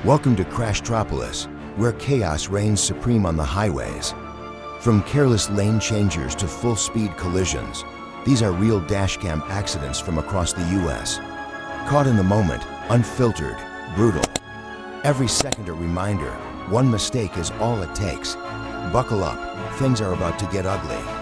Welcome to Crash Tropolis, where chaos reigns supreme on the highways. From careless lane changers to full-speed collisions, these are real dashcam accidents from across the US. Caught in the moment, unfiltered, brutal. Every second a reminder, one mistake is all it takes. Buckle up, things are about to get ugly.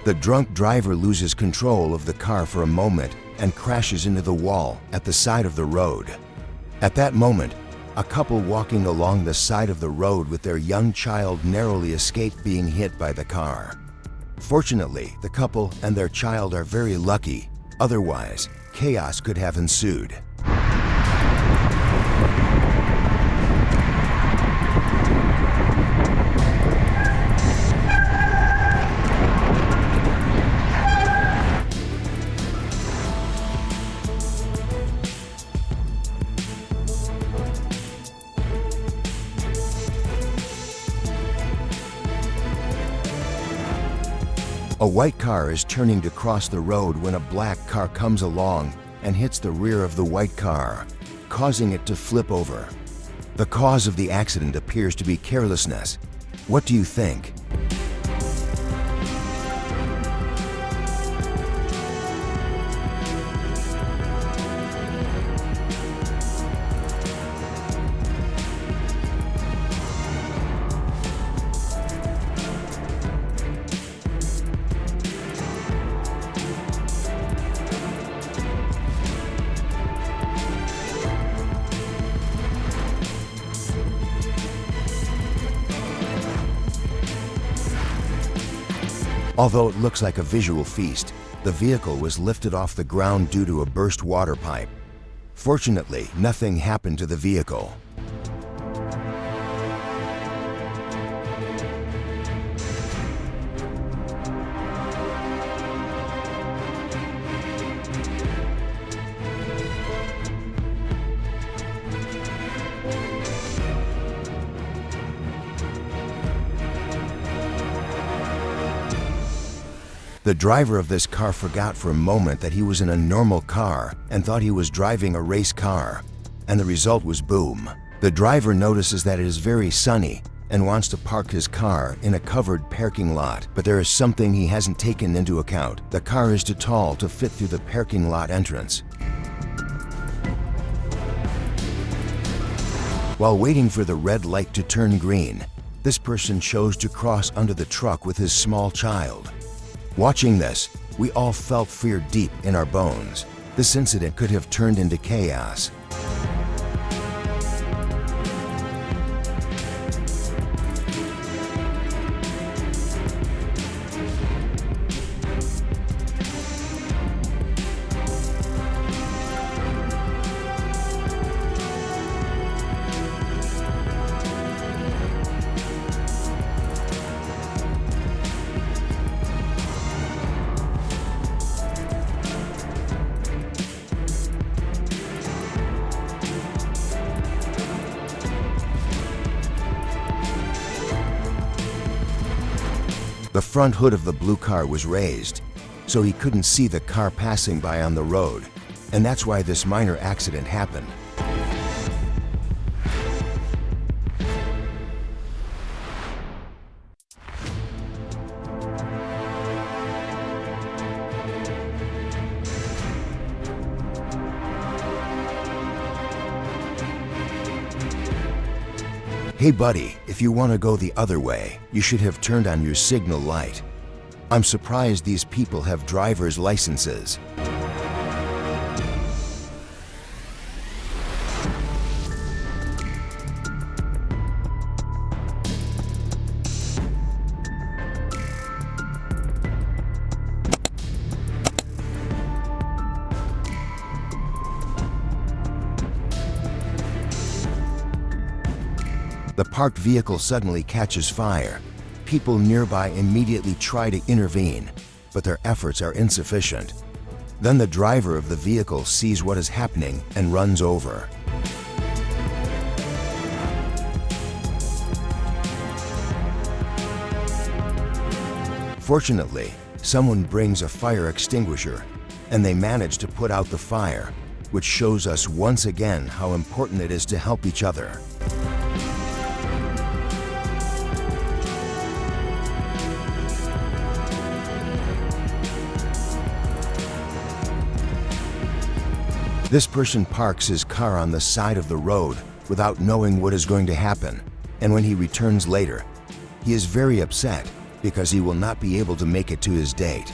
The drunk driver loses control of the car for a moment and crashes into the wall at the side of the road. At that moment, a couple walking along the side of the road with their young child narrowly escaped being hit by the car. Fortunately, the couple and their child are very lucky, otherwise, chaos could have ensued. A white car is turning to cross the road when a black car comes along and hits the rear of the white car, causing it to flip over. The cause of the accident appears to be carelessness. What do you think? Although it looks like a visual feast, the vehicle was lifted off the ground due to a burst water pipe. Fortunately, nothing happened to the vehicle. The driver of this car forgot for a moment that he was in a normal car and thought he was driving a race car, and the result was boom. The driver notices that it is very sunny and wants to park his car in a covered parking lot, but there is something he hasn't taken into account. The car is too tall to fit through the parking lot entrance. While waiting for the red light to turn green, this person chose to cross under the truck with his small child. Watching this, we all felt fear deep in our bones. This incident could have turned into chaos. The front hood of the blue car was raised, so he couldn't see the car passing by on the road, and that's why this minor accident happened. Hey buddy, if you want to go the other way, you should have turned on your signal light. I'm surprised these people have driver's licenses. The parked vehicle suddenly catches fire. People nearby immediately try to intervene, but their efforts are insufficient. Then the driver of the vehicle sees what is happening and runs over. Fortunately, someone brings a fire extinguisher, and they manage to put out the fire, which shows us once again how important it is to help each other. This person parks his car on the side of the road without knowing what is going to happen, and when he returns later, he is very upset because he will not be able to make it to his date.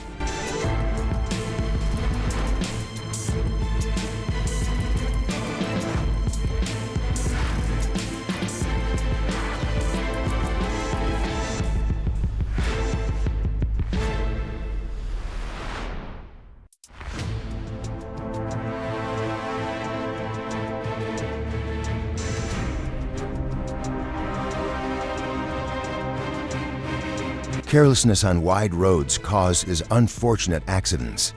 Carelessness on wide roads causes unfortunate accidents.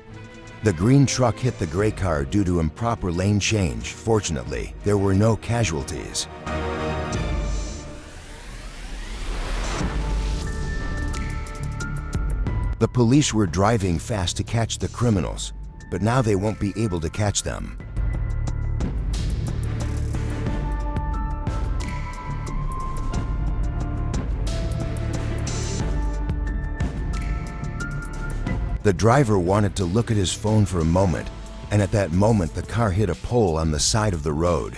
The green truck hit the gray car due to improper lane change. Fortunately, there were no casualties. The police were driving fast to catch the criminals, but now they won't be able to catch them. The driver wanted to look at his phone for a moment, and at that moment the car hit a pole on the side of the road.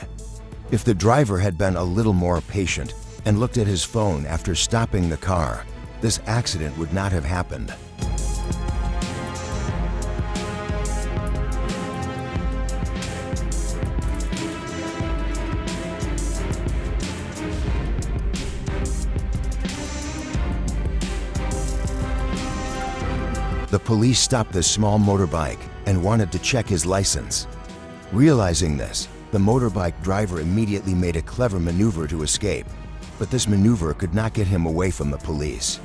If the driver had been a little more patient and looked at his phone after stopping the car, this accident would not have happened. The police stopped this small motorbike and wanted to check his license. Realizing this, the motorbike driver immediately made a clever maneuver to escape, but this maneuver could not get him away from the police.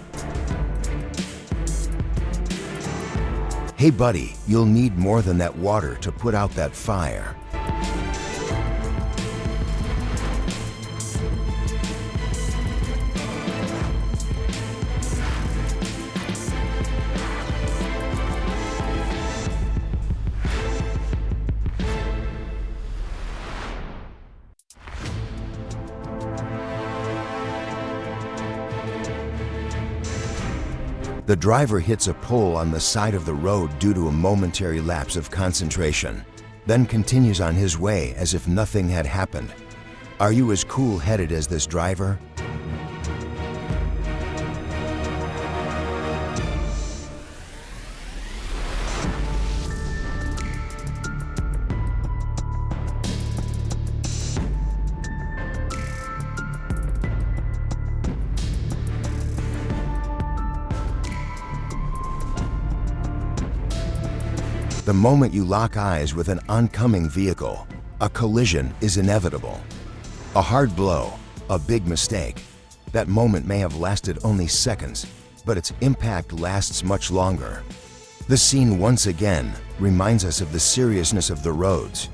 Hey buddy, you'll need more than that water to put out that fire. The driver hits a pole on the side of the road due to a momentary lapse of concentration, then continues on his way as if nothing had happened. Are you as cool-headed as this driver? The moment you lock eyes with an oncoming vehicle, a collision is inevitable. A hard blow, a big mistake. That moment may have lasted only seconds, but its impact lasts much longer. This scene once again reminds us of the seriousness of the roads.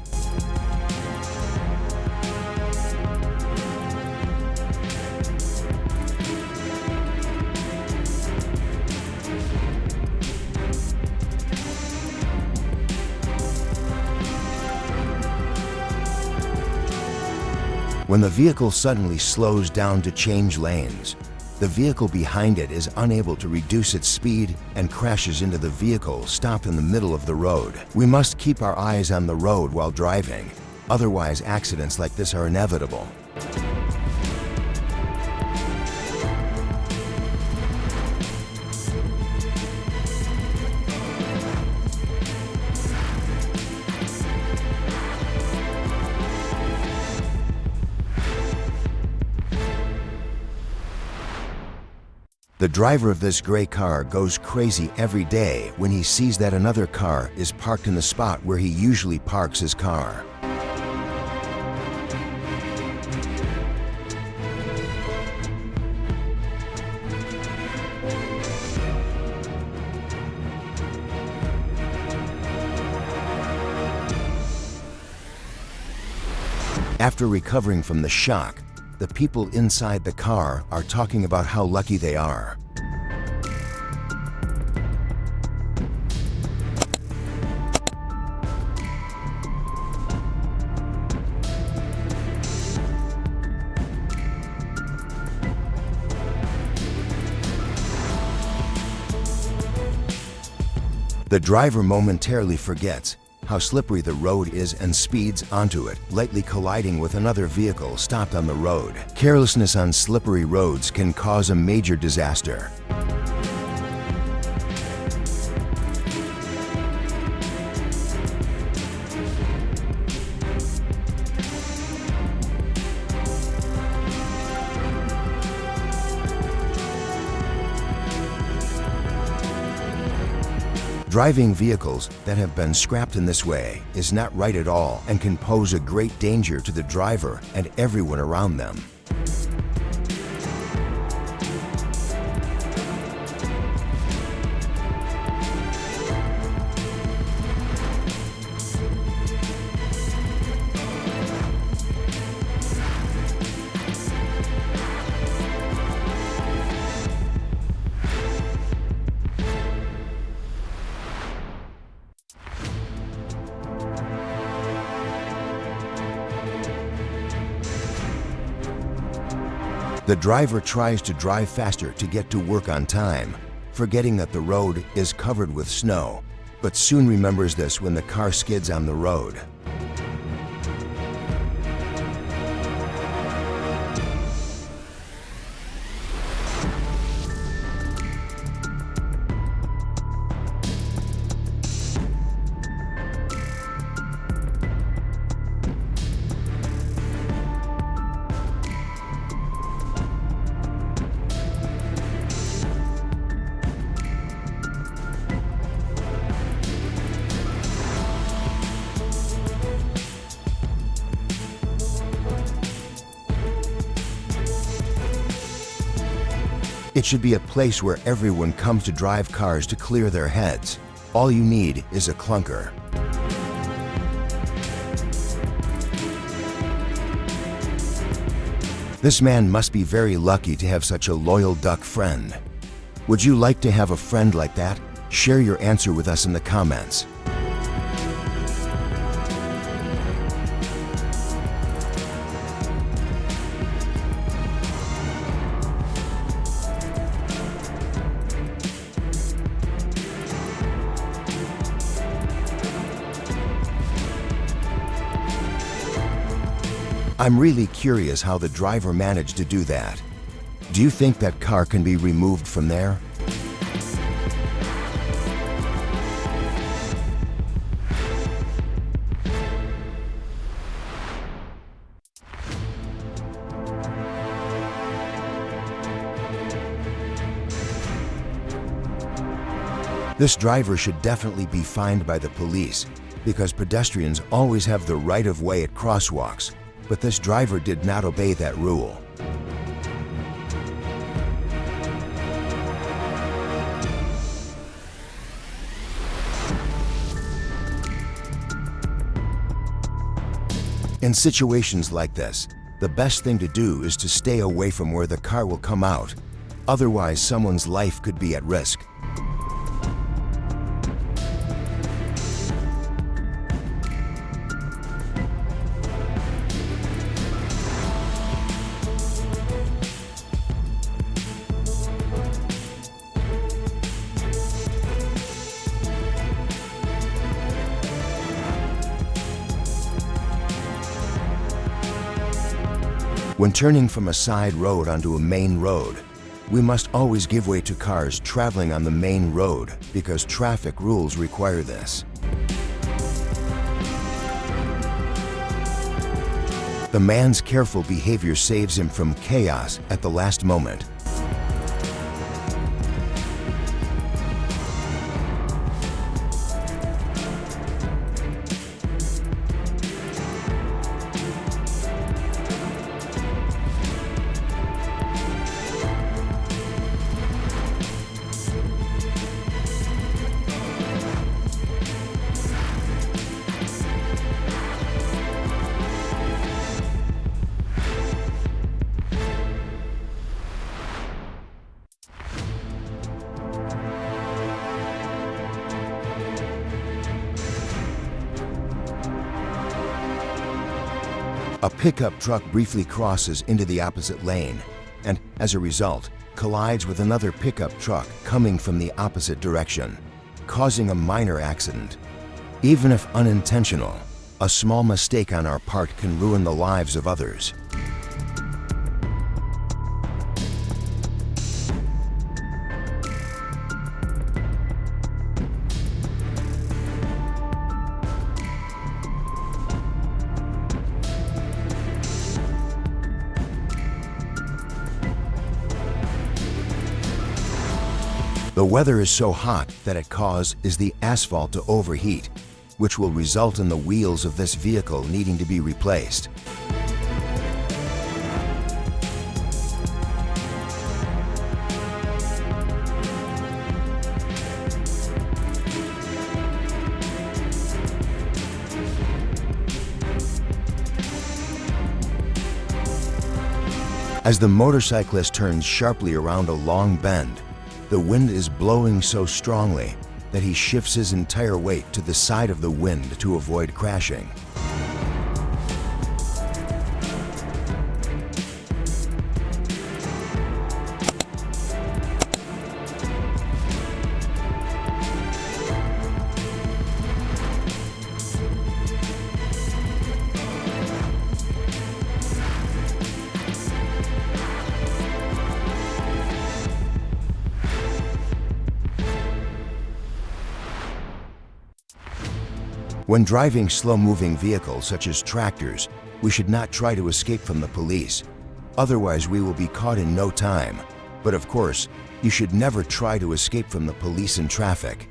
When the vehicle suddenly slows down to change lanes, the vehicle behind it is unable to reduce its speed and crashes into the vehicle stopped in the middle of the road. We must keep our eyes on the road while driving, otherwise accidents like this are inevitable. The driver of this gray car goes crazy every day when he sees that another car is parked in the spot where he usually parks his car. After recovering from the shock, the people inside the car are talking about how lucky they are. The driver momentarily forgets how slippery the road is and speeds onto it, lightly colliding with another vehicle stopped on the road. Carelessness on slippery roads can cause a major disaster. Driving vehicles that have been scrapped in this way is not right at all and can pose a great danger to the driver and everyone around them. The driver tries to drive faster to get to work on time, forgetting that the road is covered with snow, but soon remembers this when the car skids on the road. It should be a place where everyone comes to drive cars to clear their heads. All you need is a clunker. This man must be very lucky to have such a loyal duck friend. Would you like to have a friend like that? Share your answer with us in the comments. I'm really curious how the driver managed to do that. Do you think that car can be removed from there? This driver should definitely be fined by the police because pedestrians always have the right of way at crosswalks. But this driver did not obey that rule. In situations like this, the best thing to do is to stay away from where the car will come out. Otherwise, someone's life could be at risk. When turning from a side road onto a main road, we must always give way to cars traveling on the main road because traffic rules require this. The man's careful behavior saves him from chaos at the last moment. A pickup truck briefly crosses into the opposite lane and, as a result, collides with another pickup truck coming from the opposite direction. causing a minor accident. Even if unintentional, a small mistake on our part can ruin the lives of others. The weather is so hot that its cause is the asphalt to overheat, which will result in the wheels of this vehicle needing to be replaced. As the motorcyclist turns sharply around a long bend, the wind is blowing so strongly that he shifts his entire weight to the side of the wind to avoid crashing. When driving slow-moving vehicles such as tractors, we should not try to escape from the police. Otherwise, we will be caught in no time. But of course, you should never try to escape from the police in traffic.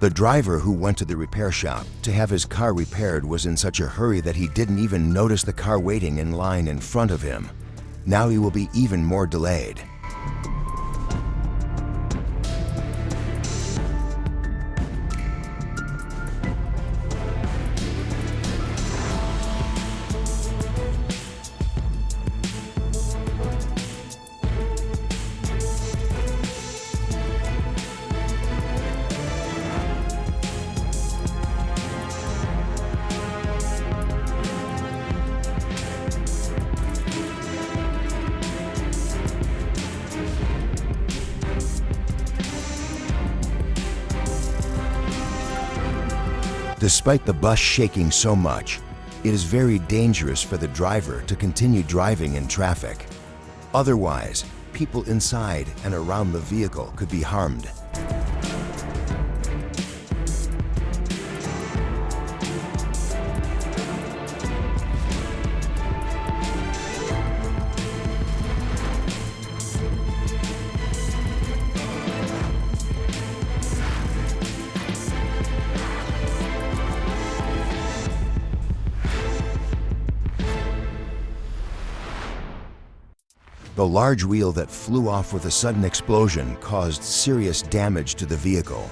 The driver who went to the repair shop to have his car repaired was in such a hurry that he didn't even notice the car waiting in line in front of him. Now he will be even more delayed. Despite the bus shaking so much, it is very dangerous for the driver to continue driving in traffic. Otherwise, people inside and around the vehicle could be harmed. The large wheel that flew off with a sudden explosion caused serious damage to the vehicle.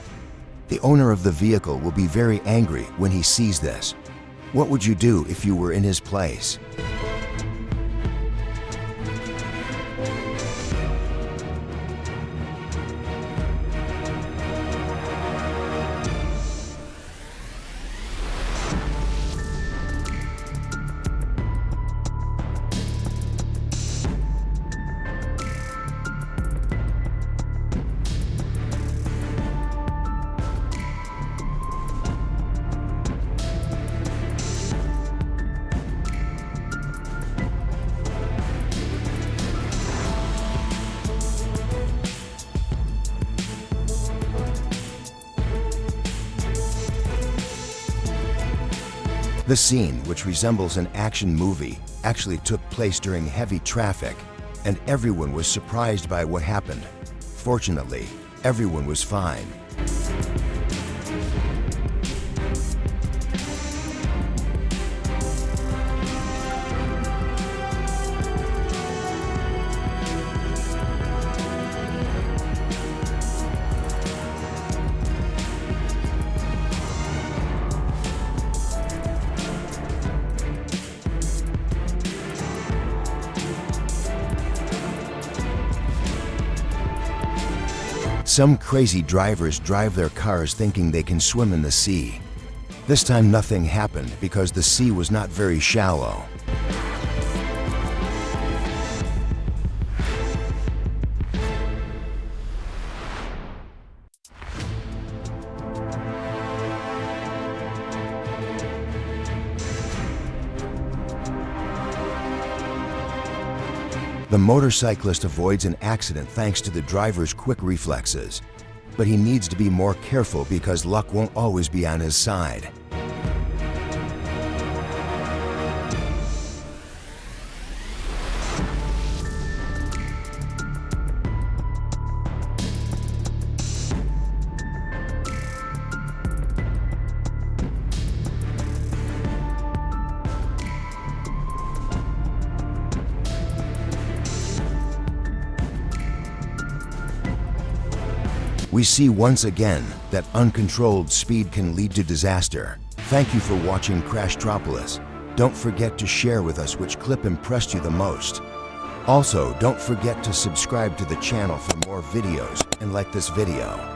The owner of the vehicle will be very angry when he sees this. What would you do if you were in his place? The scene, which resembles an action movie, actually took place during heavy traffic, and everyone was surprised by what happened. Fortunately, everyone was fine. Some crazy drivers drive their cars thinking they can swim in the sea. This time nothing happened because the sea was not very shallow. The motorcyclist avoids an accident thanks to the driver's quick reflexes. But he needs to be more careful because luck won't always be on his side. We see once again that uncontrolled speed can lead to disaster. Thank you for watching Crash Tropolis. Don't forget to share with us which clip impressed you the most. Also, don't forget to subscribe to the channel for more videos and like this video.